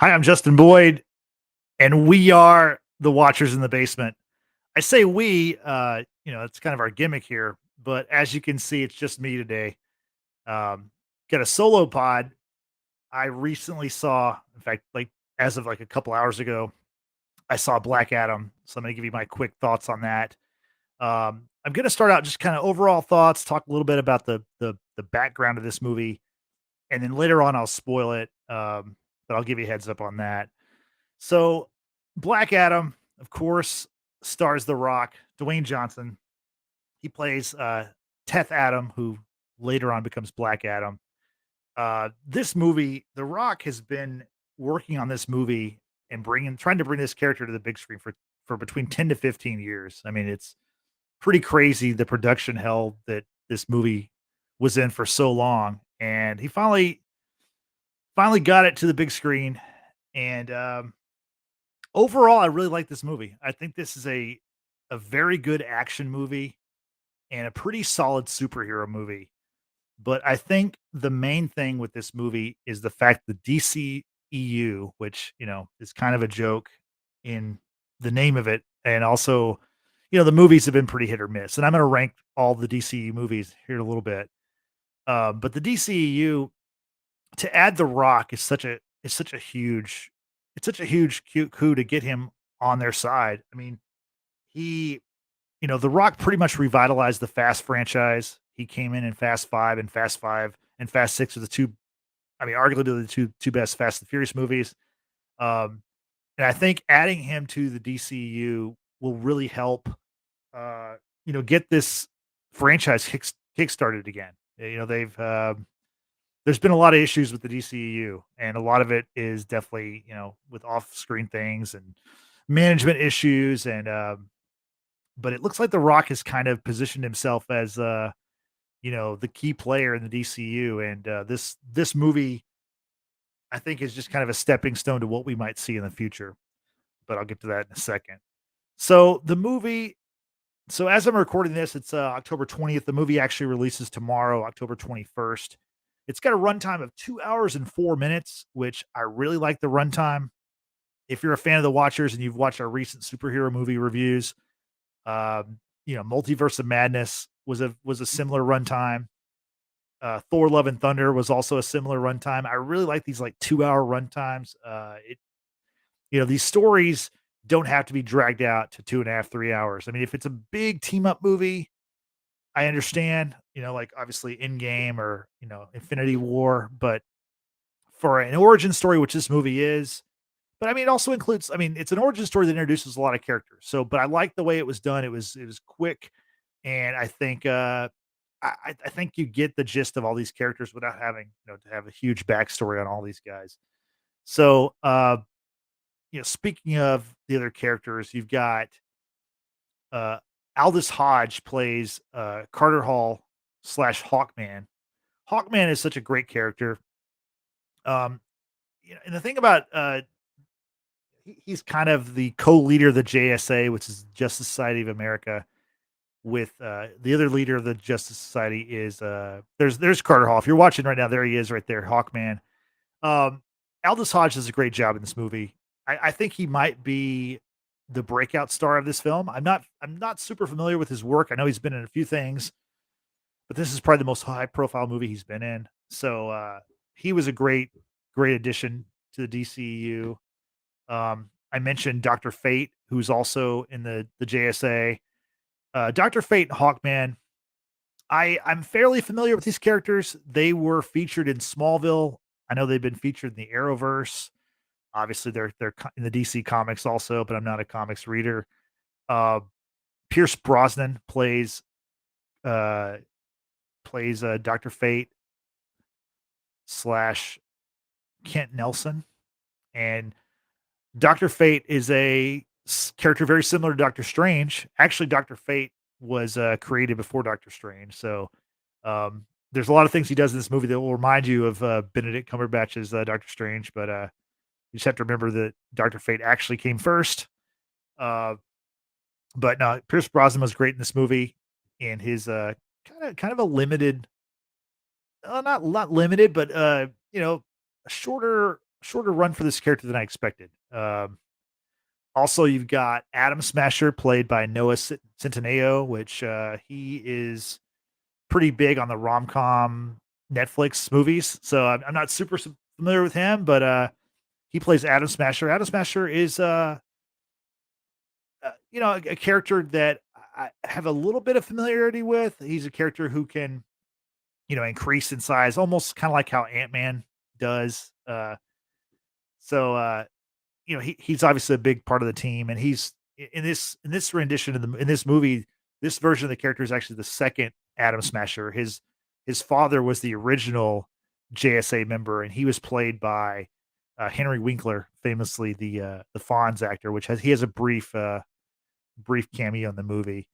Hi, I'm Justin Boyd, and we are the Watchers in the Basement. I say we, it's kind of our gimmick here, but as you can see, it's just me today. Got a solo pod. I recently saw, in fact, like as of like a couple hours ago, I saw Black Adam. So I'm going to give you my quick thoughts on that. I'm going to start out just kind of overall thoughts, talk a little bit about the background of this movie, and then later on I'll spoil it. But I'll give you a heads up on that. So, Black Adam, of course, stars The Rock, Dwayne Johnson. He plays Teth-Adam, who later on becomes Black Adam. This movie, The Rock has been working on this movie and trying to bring this character to the big screen for between 10 to 15 years. I mean, it's pretty crazy the production hell that this movie was in for so long, and he finally got it to the big screen. And overall, I really like this movie. I think this is a very good action movie and a pretty solid superhero movie. But I think the main thing with this movie is the fact the DCEU, which, is kind of a joke in the name of it, and also, the movies have been pretty hit or miss. And I'm going to rank all the DCEU movies here in a little bit. But the DCEU, to add The Rock is such a huge it's such a huge coup to get him on their side. I mean, he The Rock pretty much revitalized the Fast franchise. He came in Fast 5 and Fast 5 and Fast 6 are the 2, I mean, arguably the two best Fast and Furious movies. Um, and I think adding him to the DCU will really help, get this franchise kickstarted again. They've there's been a lot of issues with the DCEU, and a lot of it is definitely, with off-screen things and management issues, and but it looks like The Rock has kind of positioned himself as the key player in the DCU, and this movie I think is just kind of a stepping stone to what we might see in the future. But I'll get to that in a second. So the movie, so as I'm recording this, it's October 20th. The movie actually releases tomorrow, October 21st. It's got a runtime of 2 hours and 4 minutes, which I really like the runtime. If you're a fan of the Watchers and you've watched our recent superhero movie reviews, Multiverse of Madness was a similar runtime. Thor: Love and Thunder was also a similar runtime. I really like these like 2 hour runtimes. These stories don't have to be dragged out to 2.5, 3 hours. I mean, if it's a big team up movie, I understand, like obviously Endgame or, Infinity War, but for an origin story, which this movie is, but I mean, it also includes, I mean, it's an origin story that introduces a lot of characters. So, but I like the way it was done. It was quick, and I think I think you get the gist of all these characters without having, to have a huge backstory on all these guys. So, speaking of the other characters, you've got uh, Aldis Hodge plays Carter Hall slash Hawkman. Hawkman is such a great character. Um, and the thing about he's kind of the co-leader of the JSA, which is Justice Society of America. With the other leader of the Justice Society is there's Carter Hall. If you're watching right now, there he is, right there, Hawkman. Um, Aldous Hodge does a great job in this movie. I think he might be the breakout star of this film. I'm not super familiar with his work. I know he's been in a few things, but this is probably the most high profile movie he's been in. So he was a great addition to the DCEU. I mentioned Dr. Fate, who's also in the JSA. Dr. Fate and Hawkman. I'm fairly familiar with these characters. They were featured in Smallville. I know they've been featured in the Arrowverse. Obviously, they're in the DC comics also, but I'm not a comics reader. Uh, Pierce Brosnan uh, plays Dr. Fate slash Kent Nelson, and Dr. Fate is a character very similar to Doctor Strange. Actually, Dr. Fate was created before Doctor Strange, so there's a lot of things he does in this movie that will remind you of Benedict Cumberbatch's Doctor Strange, but you just have to remember that Doctor Fate actually came first. Uh, but no, Pierce Brosnan was great in this movie, and his kind of a limited, not limited, but a shorter run for this character than I expected. Also, you've got Adam Smasher played by Noah Centineo, which he is pretty big on the rom-com Netflix movies. So I'm not super familiar with him, but he plays Adam Smasher. Adam Smasher is a character that I have a little bit of familiarity with. He's a character who can, increase in size, almost kind of like how Ant-Man does. So he's obviously a big part of the team, and he's in this rendition of in this movie, this version of the character is actually the second Adam Smasher. His father was the original JSA member, and he was played by Henry Winkler, famously the Fonz actor, which has a brief cameo in the movie.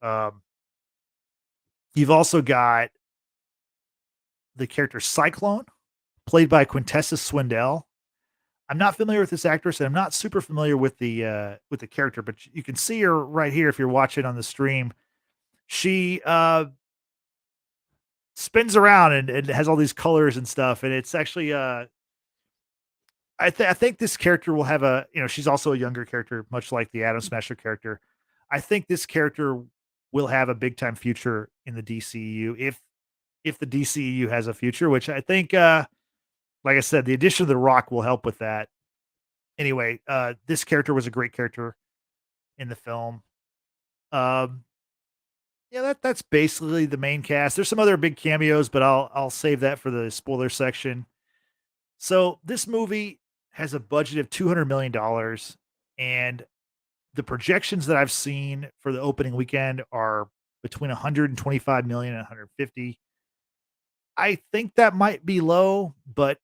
Um, you've also got the character Cyclone, played by Quintessa Swindell. I'm not familiar with this actress, and I'm not super familiar with the character, but you can see her right here if you're watching on the stream. She spins around and has all these colors and stuff, and it's actually I think this character will have she's also a younger character, much like the Adam Smasher character. I think this character will have a big time future in the DCEU if the DCEU has a future, which I think like I said, the addition of The Rock will help with that. Anyway, this character was a great character in the film. Um, yeah, that's basically the main cast. There's some other big cameos, but I'll save that for the spoiler section. So this movie has a budget of $200 million, and the projections that I've seen for the opening weekend are between 125 million and 150. I think that might be low, but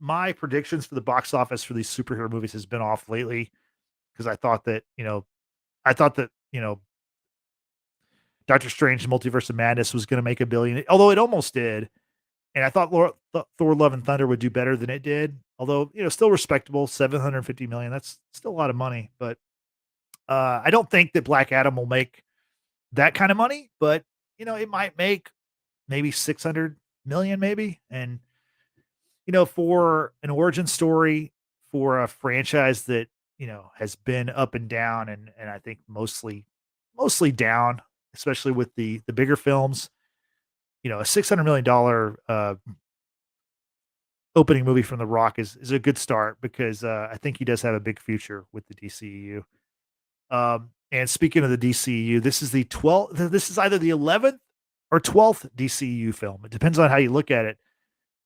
my predictions for the box office for these superhero movies has been off lately because I thought that Doctor Strange Multiverse of Madness was going to make a billion, although it almost did. And I thought Thor Love and Thunder would do better than it did, although, still respectable, 750 million. That's still a lot of money, but I don't think that Black Adam will make that kind of money, but it might make maybe 600 million maybe. And for an origin story for a franchise that, has been up and down and I think mostly down, especially with the bigger films, a $600 million opening movie from The Rock is a good start because I think he does have a big future with the DCEU. And speaking of the DCEU, this is either the 11th or 12th DCEU film. It depends on how you look at it.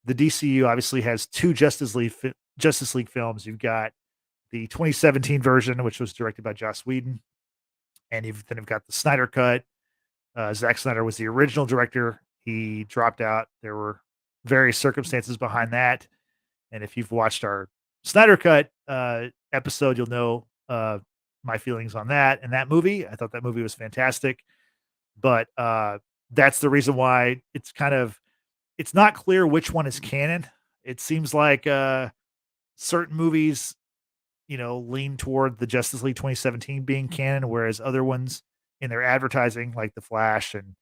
The DCU obviously has two Justice League films. You've got the 2017 version, which was directed by Joss Whedon, and you've got the Snyder Cut. Zack Snyder was the original director. He dropped out. There were various circumstances behind that, and if you've watched our Snyder Cut episode, you'll know my feelings on that and that movie. I thought that movie was fantastic, but that's the reason why it's not clear which one is canon. It seems like certain movies, lean toward the Justice League 2017 being canon, whereas other ones in their advertising, like The Flash and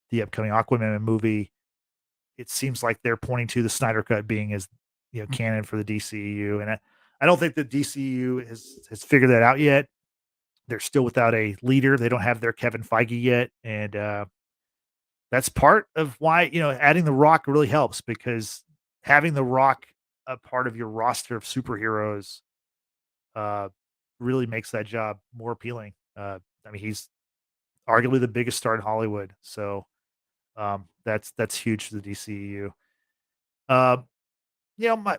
the upcoming Aquaman movie, it seems like they're pointing to the Snyder Cut being as canon for the DCEU. And I don't think the DCEU has figured that out yet. They're still without a leader. They don't have their Kevin Feige yet, and that's part of why, adding The Rock really helps because having The Rock a part of your roster of superheroes really makes that job more appealing. I mean, he's arguably the biggest star in Hollywood, so that's huge for the DCEU. Uh,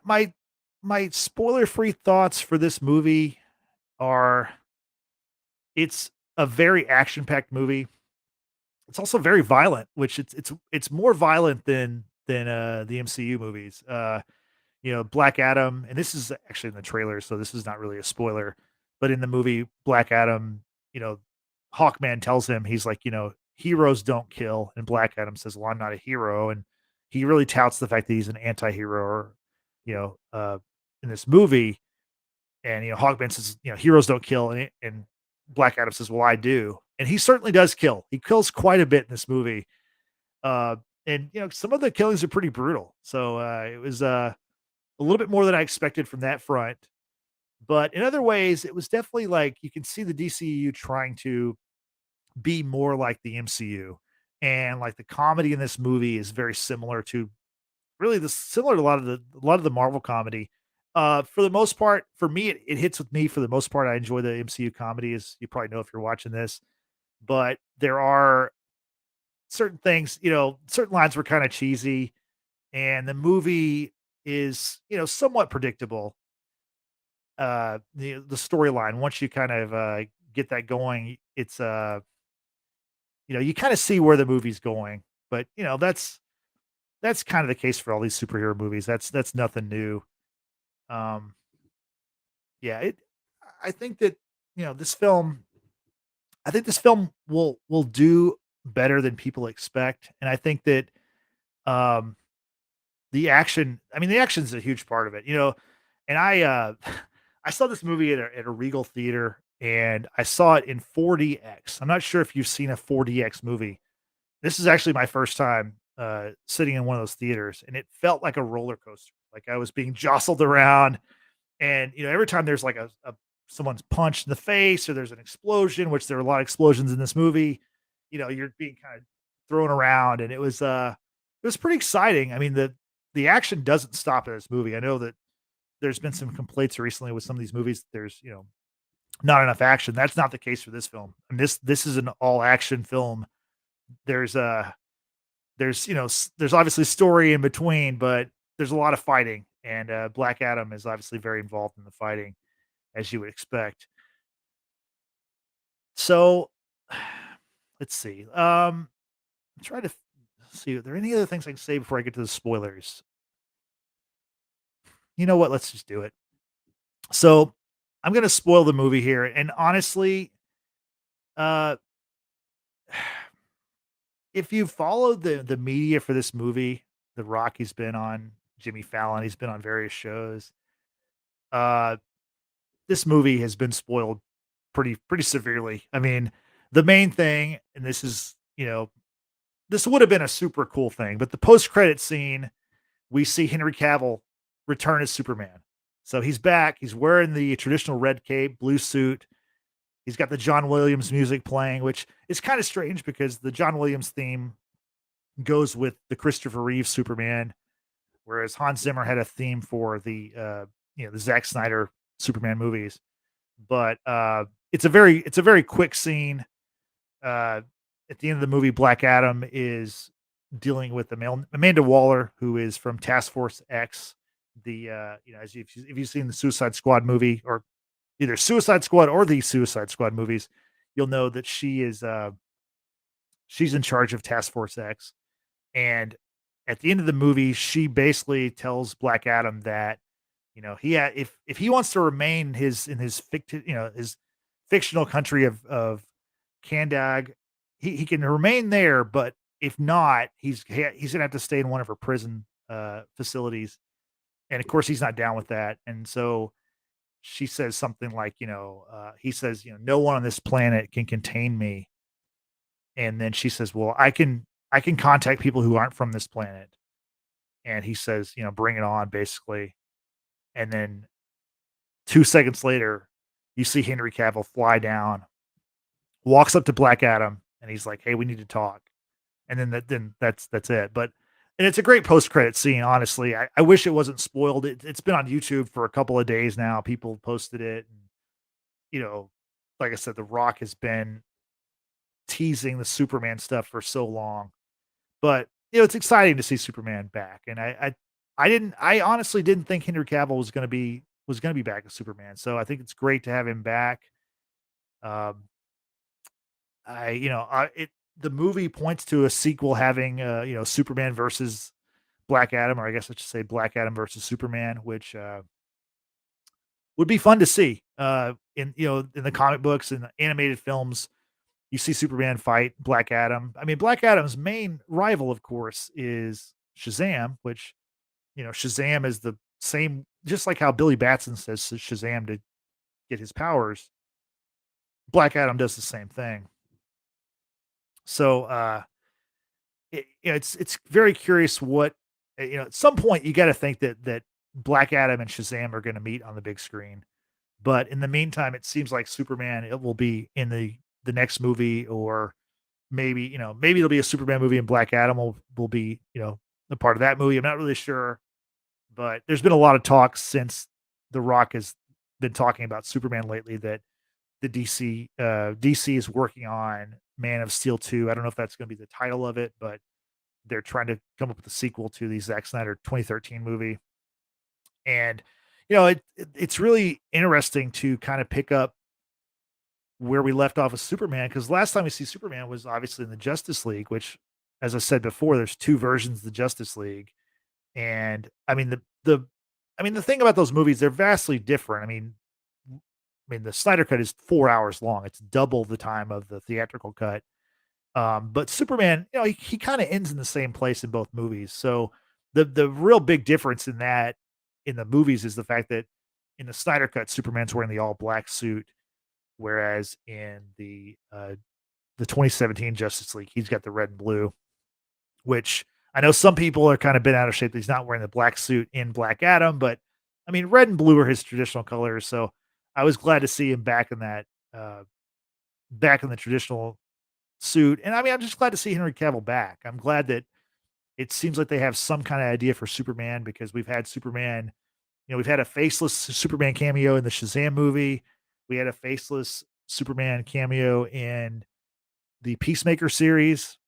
my spoiler-free thoughts for this movie are it's a very action-packed movie. It's also very violent, which it's more violent than the MCU movies. Black Adam, and this is actually in the trailer, so this is not really a spoiler, but in the movie Black Adam, Hawkman tells him, he's like, heroes don't kill, and Black Adam says, "Well, I'm not a hero," and he really touts the fact that he's an anti-hero, or, in this movie, and Hawkman says, heroes don't kill, and Black Adam says, "Well, I do," and he certainly does kill. He kills quite a bit in this movie, uh, and some of the killings are pretty brutal. So it was a little bit more than I expected from that front. But in other ways, it was definitely like you can see the DCEU trying to be more like the MCU. And like the comedy in this movie is very similar to really similar to a lot of the Marvel comedy. For the most part, for me, it hits with me for the most part. I enjoy the MCU comedy, as you probably know if you're watching this. But there are certain things, certain lines were kind of cheesy, and the movie is, somewhat predictable. The storyline, once you kind of get that going, it's you kind of see where the movie's going. But that's kind of the case for all these superhero movies. That's nothing new. Um, yeah, I think that this film. I think this film will do better than people expect, and I think that um, the action. I mean, the action is a huge part of it. And I saw this movie at a Regal theater, and I saw it in 4DX. I'm not sure if you've seen a 4DX movie. This is actually my first time, sitting in one of those theaters, and it felt like a roller coaster. Like I was being jostled around, and, every time there's like a someone's punched in the face or there's an explosion, which there are a lot of explosions in this movie, you're being kind of thrown around, and it was pretty exciting. I mean, the action doesn't stop in this movie. I know that there's been some complaints recently with some of these movies. There's, not enough action. That's not the case for this film. And this is an all action film. There's there's obviously story in between, but there's a lot of fighting, and Black Adam is obviously very involved in the fighting, as you would expect. So let's see. Try to see. Are there any other things I can say before I get to the spoilers? You know what? Let's just do it. So I'm gonna spoil the movie here, and honestly, uh, if you followed the media for this movie, The Rock, he's been on Jimmy Fallon, he's been on various shows. Uh, this movie has been spoiled pretty severely. I mean, the main thing, and this is, this would have been a super cool thing, but the post credit scene, we see Henry Cavill return as Superman. So he's back. He's wearing the traditional red cape, blue suit. He's got the John Williams music playing, which is kind of strange because the John Williams theme goes with the Christopher Reeve Superman, whereas Hans Zimmer had a theme for the Zack Snyder Superman movies. But it's a very quick scene. Uh, at the end of the movie, Black Adam is dealing with Amanda Waller, who is from Task Force X. As if you've seen the Suicide Squad movie, or either Suicide Squad or the Suicide Squad movies, you'll know that she's in charge of Task Force X. And at the end of the movie, she basically tells Black Adam that if he wants to remain in his his fictional country of Kandag, he can remain there, but if not, he's gonna have to stay in one of her prison facilities. And of course, he's not down with that. And so she says something like, he says, no one on this planet can contain me. And then she says, well, I can contact people who aren't from this planet. And he says, bring it on, basically. And then 2 seconds later, you see Henry Cavill fly down, walks up to Black Adam, and he's like, "Hey, we need to talk." And then that's it. But and it's a great post credit scene. Honestly, I wish it wasn't spoiled. It's been on YouTube for a couple of days now. People posted it, and you know, like I said, The Rock has been teasing the Superman stuff for so long. But it's exciting to see Superman back. And I honestly didn't think Henry Cavill was gonna be back as Superman. So I think it's great to have him back. Um, I you know, I it the movie points to a sequel having, Superman versus Black Adam, or I guess I should say Black Adam versus Superman, which, would be fun to see. In the comic books and the animated films, you see Superman fight Black Adam. I mean, Black Adam's main rival, of course, is Shazam, which, Shazam is the same, just like how Billy Batson says Shazam to get his powers. Black Adam does the same thing. So, it's very curious what at some point you got to think that Black Adam and Shazam are gonna meet on the big screen. But in the meantime, it seems like Superman, it will be in the next movie, or maybe, maybe it'll be a Superman movie and Black Adam will be, a part of that movie. I'm not really sure, but there's been a lot of talk since The Rock has been talking about Superman lately that the DC is working on Man of Steel 2. I don't know if that's gonna be the title of it, but they're trying to come up with a sequel to the Zack Snyder 2013 movie. And, it's really interesting to kind of pick up where we left off with Superman, because last time we see Superman was obviously in the Justice League, which, as I said before, there's 2 versions of the Justice League. And I mean, the thing about those movies, they're vastly different. I mean, the Snyder cut is 4 hours long. It's double the time of the theatrical cut. But Superman, he kind of ends in the same place in both movies. So the real big difference in that in the movies is the fact that in the Snyder cut, Superman's wearing the all black suit, whereas in the 2017 Justice League, he's got the red and blue, which I know some people are kind of bent out of shape that he's not wearing the black suit in Black Adam, but I mean, red and blue are his traditional colors. So I was glad to see him back in that, back in the traditional suit. And I mean, I'm just glad to see Henry Cavill back. I'm glad that it seems like they have some kind of idea for Superman, because we've had Superman, we've had a faceless Superman cameo in the Shazam movie. We had a faceless Superman cameo in the Peacemaker series.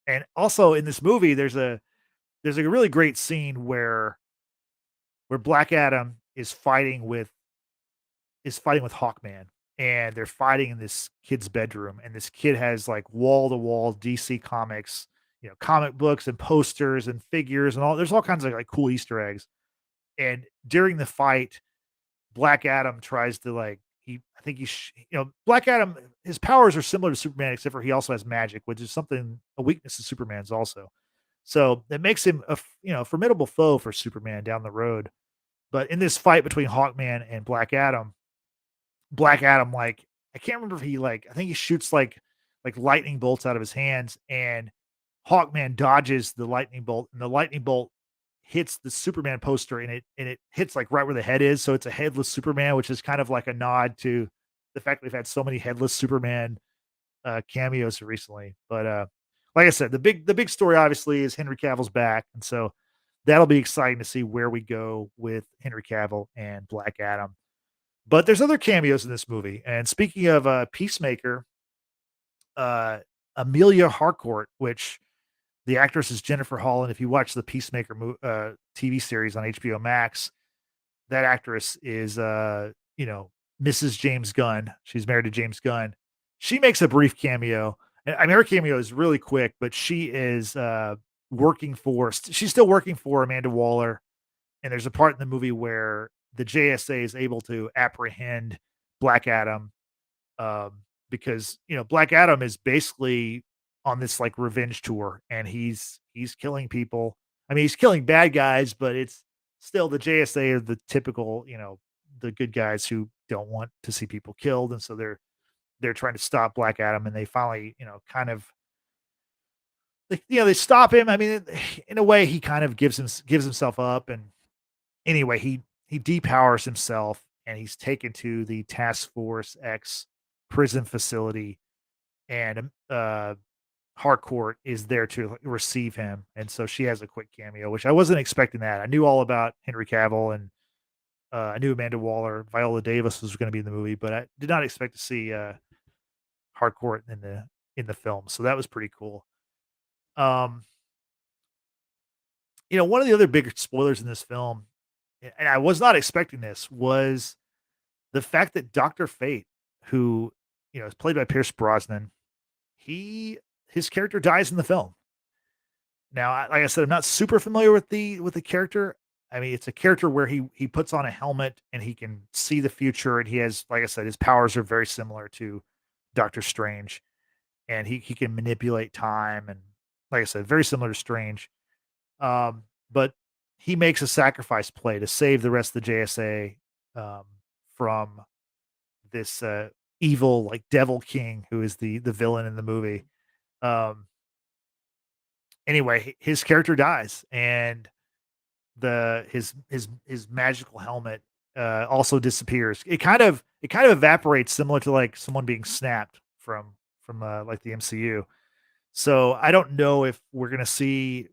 And also in this movie, there's a really great scene where Black Adam is fighting with Hawkman, and they're fighting in this kid's bedroom, and this kid has like wall to wall DC comics, comic books and posters and figures and all. There's all kinds of like cool Easter eggs. And during the fight, Black Adam tries to like he I think Black Adam, his powers are similar to Superman, except for he also has magic, which is something a weakness of Superman's also. So that makes him formidable foe for Superman down the road. But in this fight between Hawkman and Black Adam, like, I can't remember if he like I think he shoots like lightning bolts out of his hands, and Hawkman dodges the lightning bolt, and the lightning bolt hits the Superman poster, and it hits like right where the head is. So it's a headless Superman, which is kind of like a nod to the fact that we've had so many headless Superman cameos recently. But like I said, the big story obviously is Henry Cavill's back, and so that'll be exciting to see where we go with Henry Cavill and Black Adam. But there's other cameos in this movie. And speaking of Peacemaker, uh, Amelia Harcourt, which the actress is Jennifer Holland. If you watch the Peacemaker TV series on HBO Max, that actress is, Mrs. James Gunn. She's married to James Gunn. She makes a brief cameo. And I mean, her cameo is really quick, but she is she's still working for Amanda Waller. And there's a part in the movie where the JSA is able to apprehend Black Adam, because Black Adam is basically on this like revenge tour, and he's killing people. I mean, he's killing bad guys, but it's still the JSA are the typical, the good guys who don't want to see people killed, and so they're trying to stop Black Adam, and they finally, kind of they stop him. I mean, in a way, he kind of gives himself up, and anyway, he depowers himself, and he's taken to the Task Force X prison facility, and Harcourt is there to receive him, and so she has a quick cameo, which I wasn't expecting that. I knew all about Henry Cavill, and I knew Amanda Waller, Viola Davis was going to be in the movie, but I did not expect to see Harcourt in the film. So that was pretty cool. Um, one of the other bigger spoilers in this film, and I was not expecting this, was the fact that Doctor Fate, who is played by Pierce Brosnan, his character dies in the film. Now, like I said, I'm not super familiar with the character. I mean, it's a character where he puts on a helmet and he can see the future, and he has, like I said, his powers are very similar to Doctor Strange, and he can manipulate time, and like I said, very similar to Strange. But he makes a sacrifice play to save the rest of the JSA, from this evil like Devil King, who is the villain in the movie. Um, anyway, his character dies, and his magical helmet also disappears. It kind of evaporates, similar to like someone being snapped from like the MCU. So I don't know if we're gonna see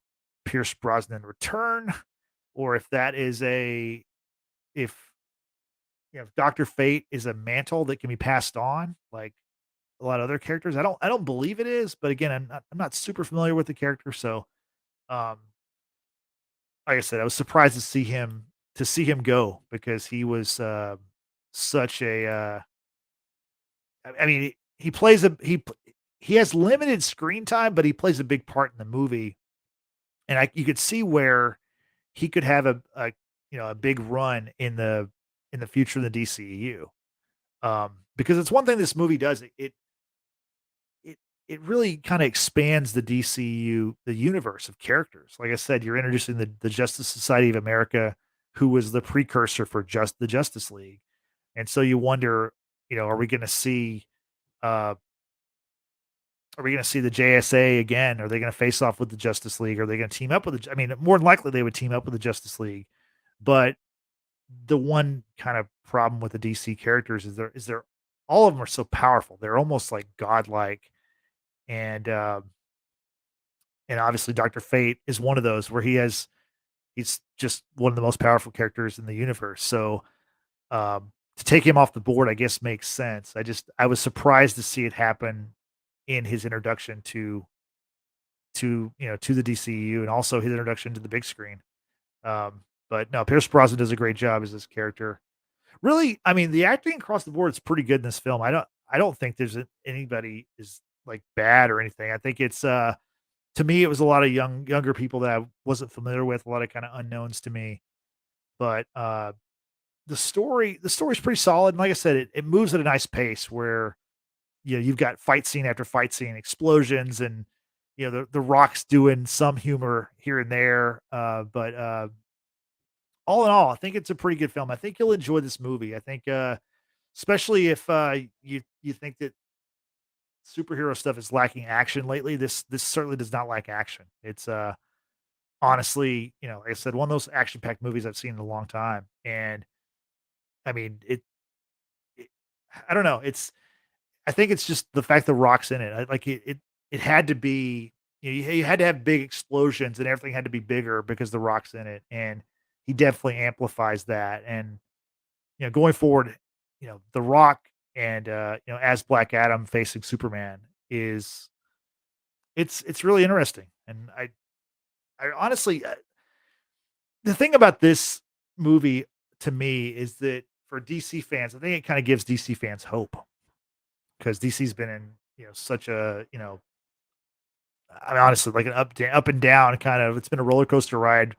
Pierce Brosnan return, or if that is a if if Doctor Fate is a mantle that can be passed on, like a lot of other characters. I don't believe it is, but again, I'm not super familiar with the character, so um, like I said, I was surprised to see him go, because he was such a I mean, he plays a he has limited screen time, but he plays a big part in the movie, and you could see where he could have a big run in the future of the DCEU. Because it's one thing this movie does. It it really kind of expands the DCU, the universe of characters. Like I said, you're introducing the Justice Society of America, who was the precursor for just the Justice League, and so you wonder, are we going to see uh, are we going to see the JSA again? Are they going to face off with the Justice League? Are they going to team up with I mean, more than likely they would team up with the Justice League, but the one kind of problem with the DC characters is they're all of them are so powerful. They're almost like godlike, and obviously Doctor Fate is one of those where he's just one of the most powerful characters in the universe. So to take him off the board, I guess makes sense. I was surprised to see it happen in his introduction to the DCU, and also his introduction to the big screen. But no, Pierce Brosnan does a great job as this character. Really, I mean, the acting across the board is pretty good in this film. I don't think there's anybody is like bad or anything. I think it's to me it was a lot of younger people that I wasn't familiar with, a lot of kind of unknowns to me. But the story's pretty solid. And like I said, it moves at a nice pace where you've got fight scene after fight scene, explosions, and the Rock's doing some humor here and there. But all in all, I think it's a pretty good film. I think you'll enjoy this movie. I think especially if you think that superhero stuff is lacking action lately. This certainly does not lack action. It's honestly, like I said, one of those action packed movies I've seen in a long time. And I mean, it I don't know. I think it's just the fact the Rock's in it. Like it had to be, you had to have big explosions, and everything had to be bigger because the Rock's in it, and he definitely amplifies that. And going forward, the Rock and as Black Adam facing Superman is it's really interesting. And I honestly, the thing about this movie to me is that for DC fans, I think it kind of gives DC fans hope, because DC's been in such a I mean, honestly, like an up and down kind of. It's been a roller coaster ride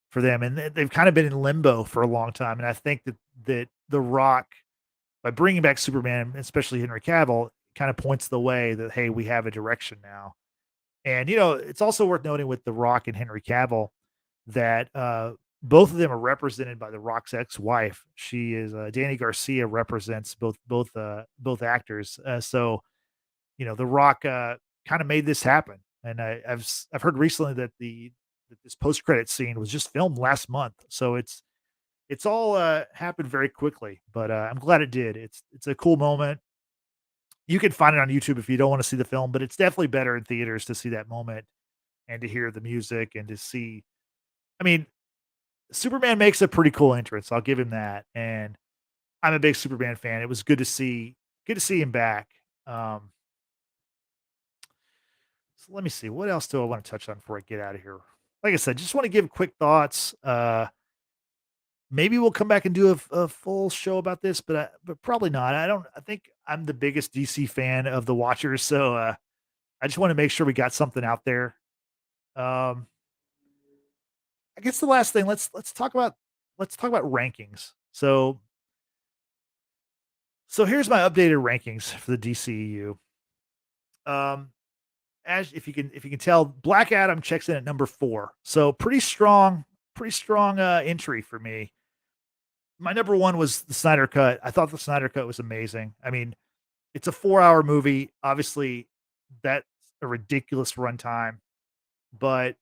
for them, and they've kind of been in limbo for a long time. And I think that The Rock, by bringing back Superman, especially Henry Cavill, kind of points the way that, hey, we have a direction now. And it's also worth noting with The Rock and Henry Cavill that both of them are represented by The Rock's ex-wife. She is Danny Garcia, represents both actors. So The Rock kind of made this happen. And I've heard recently that this post credit scene was just filmed last month. So it's all happened very quickly, but I'm glad it did. It's a cool moment. You can find it on YouTube if you don't want to see the film, but it's definitely better in theaters to see that moment and to hear the music and to see. I mean, Superman makes a pretty cool entrance. I'll give him that, and I'm a big Superman fan. It was good to see him back. Um, so let me see, what else do I want to touch on before I get out of here? Like I said, just want to give quick thoughts. Maybe we'll come back and do a full show about this, but probably not. I think I'm the biggest DC fan of the watchers, so I just want to make sure we got something out there. Um, I guess the last thing, let's talk about rankings. So here's my updated rankings for the DCEU. Um, as if you can tell, Black Adam checks in at number 4. So pretty strong entry for me. My number 1 was the Snyder Cut. I thought the Snyder Cut was amazing. I mean, it's a 4-hour movie. Obviously, that's a ridiculous runtime, but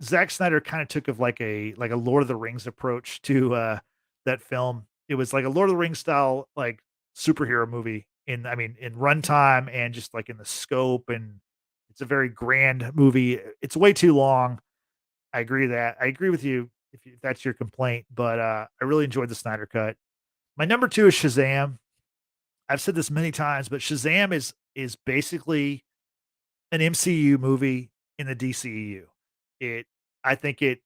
Zack Snyder kind of took of like a Lord of the Rings approach to that film. It was like a Lord of the Rings style like superhero movie in I mean in runtime and just like in the scope, and it's a very grand movie. It's way too long. I agree that. I agree with you if that's your complaint, but I really enjoyed the Snyder cut. My number 2 is Shazam. I've said this many times, but Shazam is basically an MCU movie in the DCEU. It I think it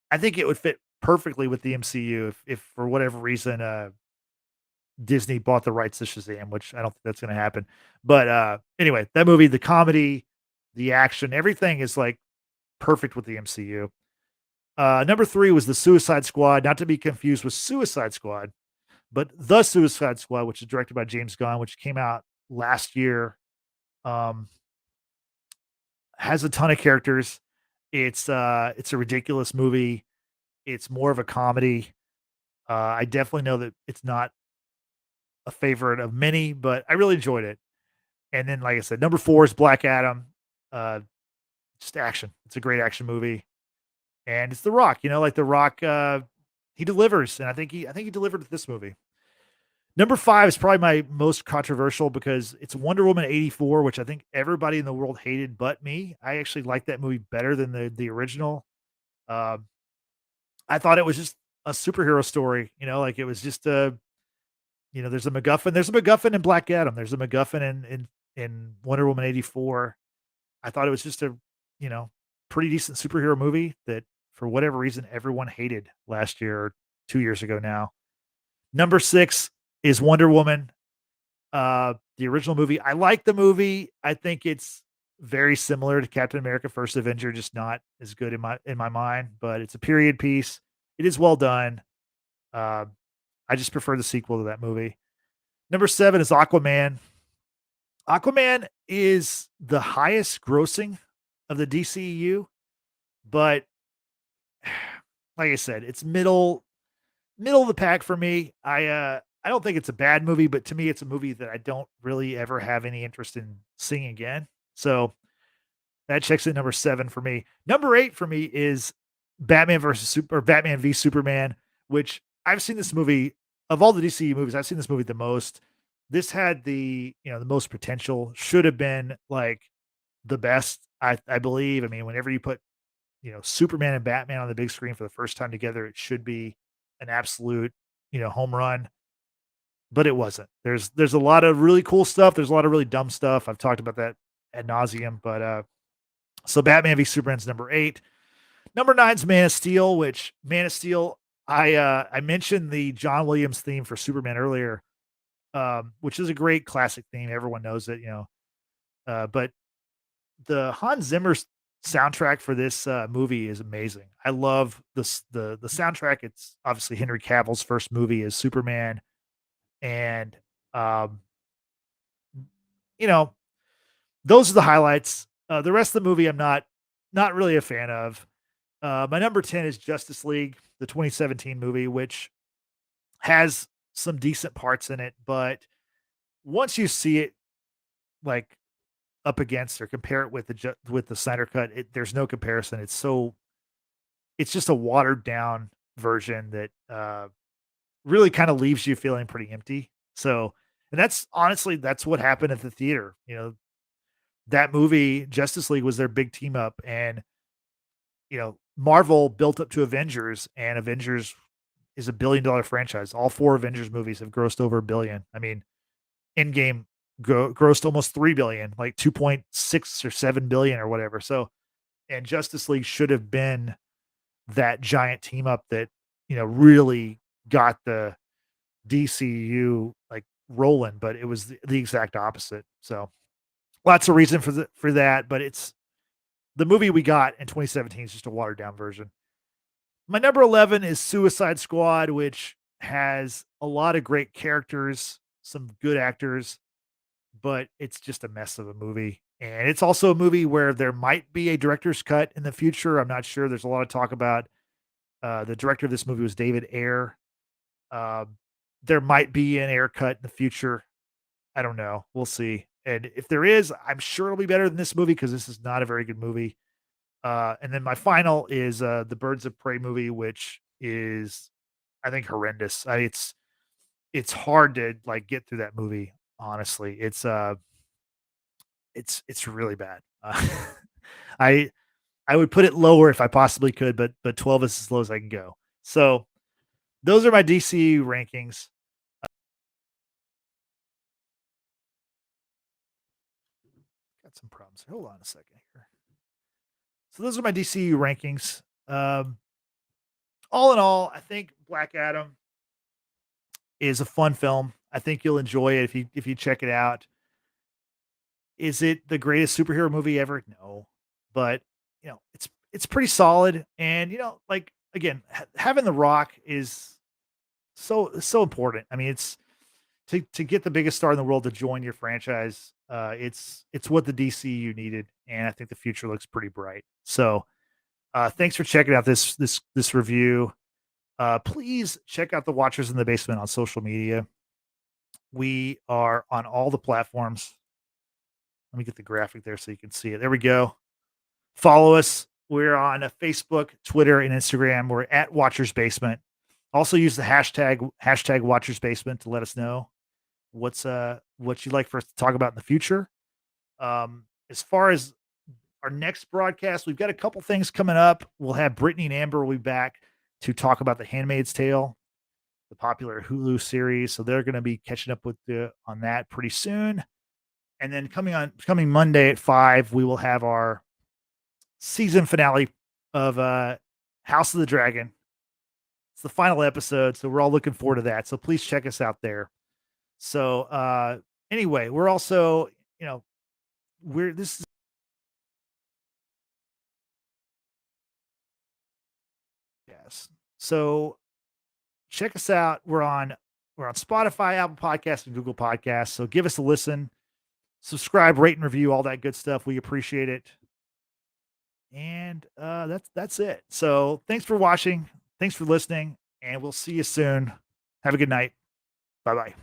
would fit perfectly with the MCU if for whatever reason Disney bought the rights to Shazam, which I don't think that's going to happen. But anyway, that movie, the comedy, the action, everything is like perfect with the MCU. Number 3 was the Suicide Squad, not to be confused with Suicide Squad, but the Suicide Squad, which is directed by James Gunn, which came out last year. Um, has a ton of characters. It's a ridiculous movie. It's more of a comedy. I definitely know that it's not a favorite of many, but I really enjoyed it. And then, like I said, number 4 is Black Adam. Uh, just action. It's a great action movie, and it's The Rock. You know, like The Rock, he delivers, and I think he delivered with this movie. Number 5 is probably my most controversial because it's Wonder Woman 84, which I think everybody in the world hated but me. I actually like that movie better than the original. Um, I thought it was just a superhero story, you know, like it was just a, you know, there's a MacGuffin in Black Adam, there's a MacGuffin in Wonder Woman 84. I thought it was just a, you know, pretty decent superhero movie that for whatever reason everyone hated last year or 2 years ago now. Number 6 is Wonder Woman, the original movie. I like the movie. I think it's very similar to Captain America: First Avenger, just not as good in my mind, but it's a period piece. It is well done. Uh, I just prefer the sequel to that movie. Number 7 is Aquaman. Aquaman is the highest grossing of the DCEU, but like I said, it's middle of the pack for me. I don't think it's a bad movie, but to me it's a movie that I don't really ever have any interest in seeing again. So that checks in number 7 for me. Number 8 for me is Batman v Superman, which I've seen this movie of all the DC movies. I've seen this movie the most. This had the, you know, the most potential. Should have been like the best, I believe. I mean, whenever you put, you know, Superman and Batman on the big screen for the first time together, it should be an absolute, you know, home run, but it wasn't. There's a lot of really cool stuff. There's a lot of really dumb stuff. I've talked about that ad nauseum, but so Batman v Superman's number 8. Number 9's Man of Steel, which Man of Steel, I mentioned the John Williams theme for Superman earlier, which is a great classic theme. Everyone knows it, you know. But the Hans Zimmer soundtrack for this movie is amazing. I love the soundtrack. It's obviously Henry Cavill's first movie as Superman, and um, you know, those are the highlights. The rest of the movie, I'm not really a fan of. My number 10 is Justice League, the 2017 movie, which has some decent parts in it, but once you see it like up against or compare it with with the Snyder cut, there's no comparison. It's just a watered down version that really kind of leaves you feeling pretty empty. So, and that's honestly that's what happened at the theater. You know, that movie Justice League was their big team up, and you know, Marvel built up to Avengers, and Avengers is $1 billion franchise. All 4 Avengers movies have grossed over 1 billion. I mean, Endgame grossed almost 3 billion, like 2.6 or 7 billion or whatever. So, and Justice League should have been that giant team up that, you know, really got the DCU like rolling, but it was the exact opposite. So, lots of reason for that, but it's the movie we got in 2017 is just a watered down version. My number 11 is Suicide Squad, which has a lot of great characters, some good actors, but it's just a mess of a movie. And it's also a movie where there might be a director's cut in the future. I'm not sure. There's a lot of talk about the director of this movie was David Ayer. Um, there might be an Ayer cut in the future. I don't know. We'll see. And if there is, I'm sure it'll be better than this movie because this is not a very good movie. And then my final is the Birds of Prey movie, which is I think horrendous. It's hard to like get through that movie. Honestly, it's really bad. I I would put it lower if I possibly could, but 12 is as low as I can go. So those are my DCU rankings. Got some problems. Hold on a second here. So those are my DCU rankings. Um, all in all, I think Black Adam is a fun film. I think you'll enjoy it if you check it out. Is it the greatest superhero movie ever? No, but it's pretty solid. And like again, having The Rock is so important. I mean, it's to get the biggest star in the world to join your franchise. It's what the DCU needed, and I think the future looks pretty bright. So, thanks for checking out this review. Please check out the Watchers in the Basement on social media. We are on all the platforms. Let me get the graphic there so you can see it. There we go. Follow us. We're on Facebook, Twitter, and Instagram. We're at Watchers Basement. Also use the hashtag Watchers Basement to let us know what you'd like for us to talk about in the future. As far as our next broadcast, we've got a couple things coming up. We'll have Brittany and Amber will be back to talk about The Handmaid's Tale, the popular Hulu series. So they're going to be catching up with on that pretty soon. And then coming Monday at 5, we will have our season finale of House of the Dragon. It's the final episode, so we're all looking forward to that. So please check us out there. So anyway, we're also, we're this is yes. So check us out. We're on Spotify, Apple Podcasts, and Google Podcasts. So give us a listen, subscribe, rate, and review, all that good stuff. We appreciate it. And that's it. So thanks for watching. Thanks for listening, and we'll see you soon. Have a good night. Bye bye.